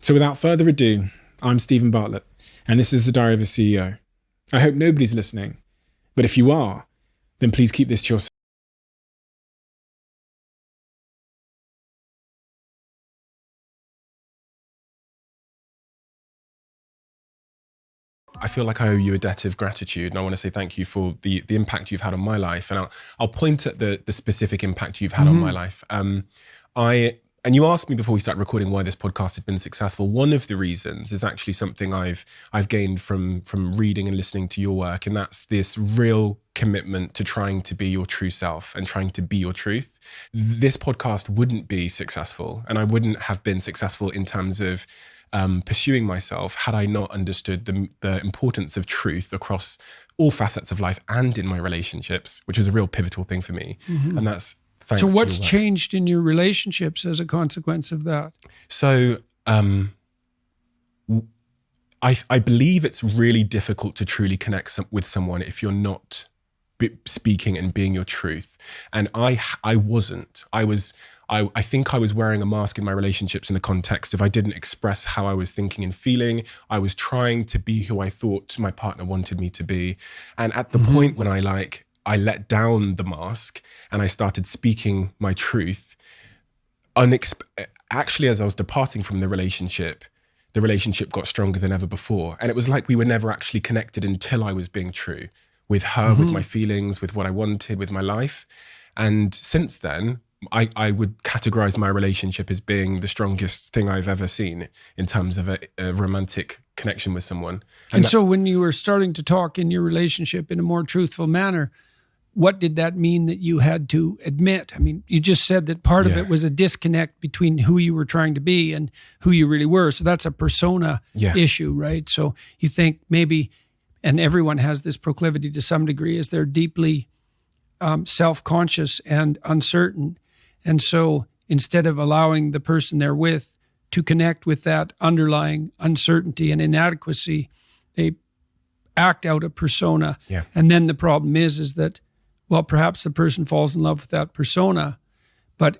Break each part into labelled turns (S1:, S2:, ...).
S1: So without further ado, I'm Stephen Bartlett, and this is the Diary of a CEO. I hope nobody's listening, but if you are, then please keep this to yourself. I feel like I owe you a debt of gratitude, and I want to say thank you for the impact you've had on my life. And I'll point at the specific impact you've had on my life. And you asked me before we started recording why this podcast had been successful. One of the reasons is actually something I've gained from reading and listening to your work, and that's this real commitment to trying to be your true self and trying to be your truth. This podcast wouldn't be successful, and I wouldn't have been successful in terms of pursuing myself had I not understood the importance of truth across all facets of life and in my relationships, which is a real pivotal thing for me. And that's thanks to your work.
S2: So what's changed in your relationships as a consequence of that?
S1: So I believe it's really difficult to truly connect with someone if you're not speaking and being your truth. And I wasn't. I think I was wearing a mask in my relationships in the context of I didn't express how I was thinking and feeling. I was trying to be who I thought my partner wanted me to be. And at the point when I let down the mask and I started speaking my truth, actually, as I was departing from the relationship got stronger than ever before. And it was like we were never actually connected until I was being true with her, with my feelings, with what I wanted, with my life. And since then, I would categorize my relationship as being the strongest thing I've ever seen in terms of a romantic connection with someone.
S2: And so when you were starting to talk in your relationship in a more truthful manner, what did that mean that you had to admit? I mean, you just said that part of it was a disconnect between who you were trying to be and who you really were. So that's a persona issue, right? So you think maybe, and everyone has this proclivity to some degree, is they're deeply self-conscious and uncertain. And so instead of allowing the person they're with to connect with that underlying uncertainty and inadequacy, they act out a persona.
S1: Yeah.
S2: And then the problem is that, well, perhaps the person falls in love with that persona, but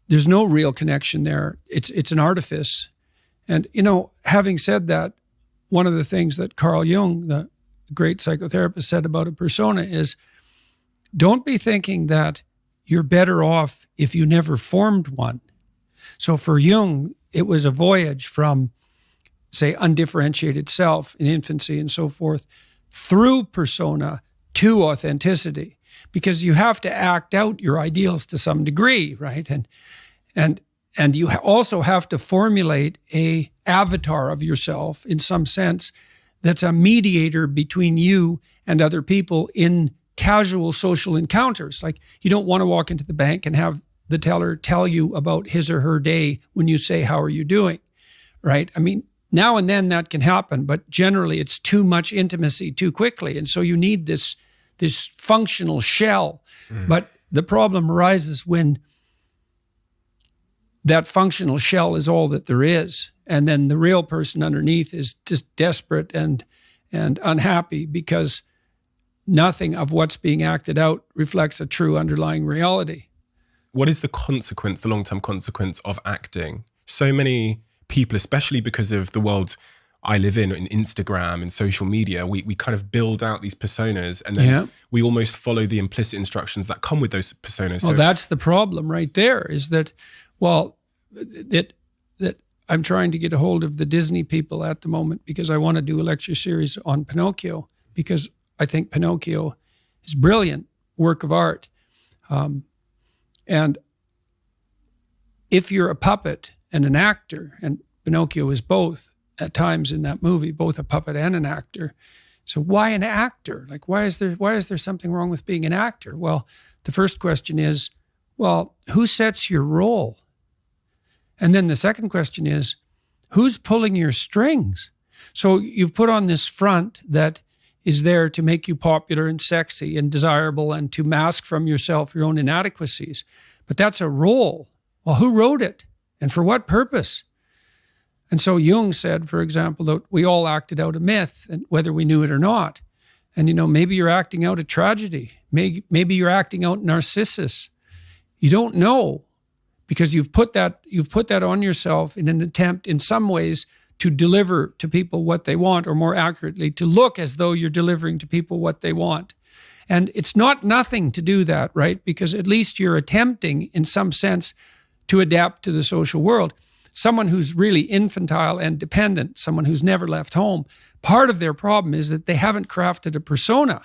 S2: there's no real connection there. It's an artifice. And, having said that, one of the things that Carl Jung, the great psychotherapist, said about a persona is, don't be thinking that you're better off if you never formed one. So for Jung, it was a voyage from, say, undifferentiated self in infancy and so forth, through persona to authenticity, because you have to act out your ideals to some degree, right? And you also have to formulate a avatar of yourself in some sense that's a mediator between you and other people in casual social encounters. Like, you don't want to walk into the bank and have the teller tell you about his or her day when you say, "How are you doing?" Right? I mean, now and then that can happen, but generally it's too much intimacy too quickly. And so you need this functional shell. But the problem arises when that functional shell is all that there is. And then the real person underneath is just desperate and unhappy because nothing of what's being acted out reflects a true underlying reality.
S1: What is the consequence, the long-term consequence of acting? So many people, especially because of the world I live in Instagram and social media, we kind of build out these personas and then we almost follow the implicit instructions that come with those personas.
S2: Well, that's the problem right there, is that, that I'm trying to get a hold of the Disney people at the moment because I want to do a lecture series on Pinocchio, because I think Pinocchio is a brilliant work of art. And if you're a puppet and an actor, and Pinocchio is both at times in that movie, both a puppet and an actor. So why an actor? Like, why is there something wrong with being an actor? Well, the first question is, well, who sets your role? And then the second question is, who's pulling your strings? So you've put on this front that is there to make you popular and sexy and desirable and to mask from yourself your own inadequacies. But that's a role. Well, who wrote it? And for what purpose? And so Jung said, for example, that we all acted out a myth, and whether we knew it or not. And, maybe you're acting out a tragedy. Maybe you're acting out Narcissus. You don't know. because you've put that on yourself in an attempt in some ways to deliver to people what they want, or more accurately, to look as though you're delivering to people what they want. And it's not nothing to do that, right? Because at least you're attempting in some sense to adapt to the social world. Someone who's really infantile and dependent, someone who's never left home, part of their problem is that they haven't crafted a persona.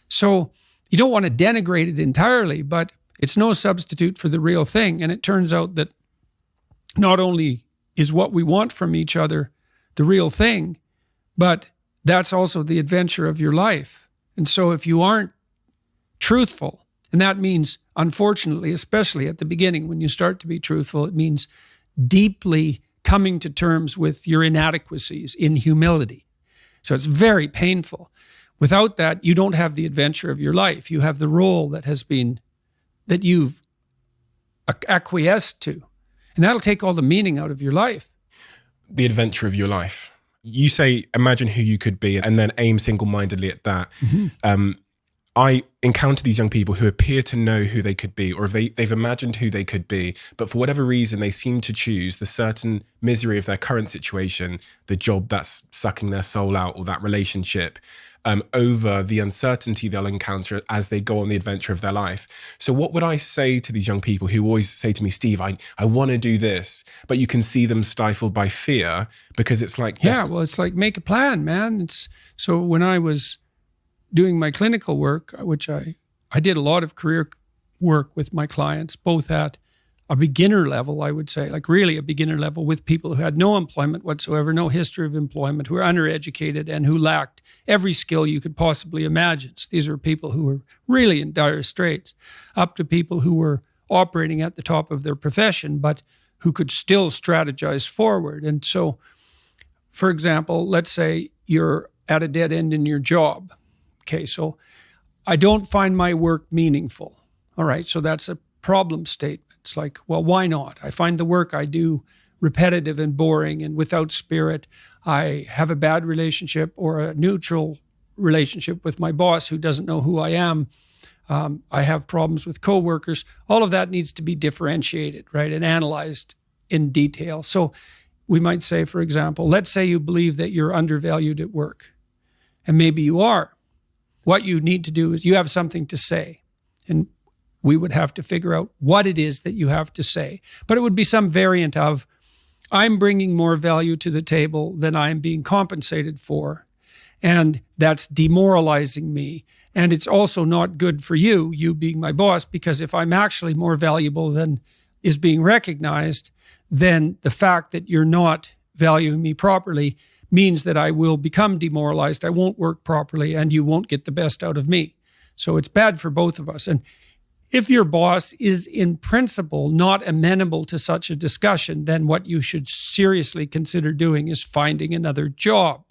S2: So you don't want to denigrate it entirely, but it's no substitute for the real thing. And it turns out that not only is what we want from each other the real thing, but that's also the adventure of your life. And so if you aren't truthful, and that means, unfortunately, especially at the beginning, when you start to be truthful, it means deeply coming to terms with your inadequacies in humility. So it's very painful. Without that, you don't have the adventure of your life. You have the role that you've acquiesced to. And that'll take all the meaning out of your life.
S1: The adventure of your life. You say, imagine who you could be, and then aim single-mindedly at that. Mm-hmm. I encounter these young people who appear to know who they could be, or they've imagined who they could be, but for whatever reason, they seem to choose the certain misery of their current situation, the job that's sucking their soul out, or that relationship, over the uncertainty they'll encounter as they go on the adventure of their life. So what would I say to these young people who always say to me, Steve, I want to do this, but you can see them stifled by fear, because it's like...
S2: Yeah, well, it's like, make a plan, man. So when I was doing my clinical work, which I did a lot of career work with my clients, both at a beginner level, I would say, like really a beginner level, with people who had no employment whatsoever, no history of employment, who were undereducated and who lacked every skill you could possibly imagine. So these were people who were really in dire straits, up to people who were operating at the top of their profession, but who could still strategize forward. And so, for example, let's say you're at a dead end in your job. Okay, so I don't find my work meaningful. All right, so that's a problem statement. It's like, well, why not? I find the work I do repetitive and boring and without spirit. I have a bad relationship or a neutral relationship with my boss who doesn't know who I am. I have problems with coworkers. All of that needs to be differentiated, right, and analyzed in detail. So we might say, for example, let's say you believe that you're undervalued at work, and maybe you are. What you need to do is you have something to say, and we would have to figure out what it is that you have to say. But it would be some variant of, I'm bringing more value to the table than I'm being compensated for, and that's demoralizing me. And it's also not good for you being my boss, because if I'm actually more valuable than is being recognized, then the fact that you're not valuing me properly means that I will become demoralized, I won't work properly, and you won't get the best out of me. So it's bad for both of us. And if your boss is in principle not amenable to such a discussion, then what you should seriously consider doing is finding another job.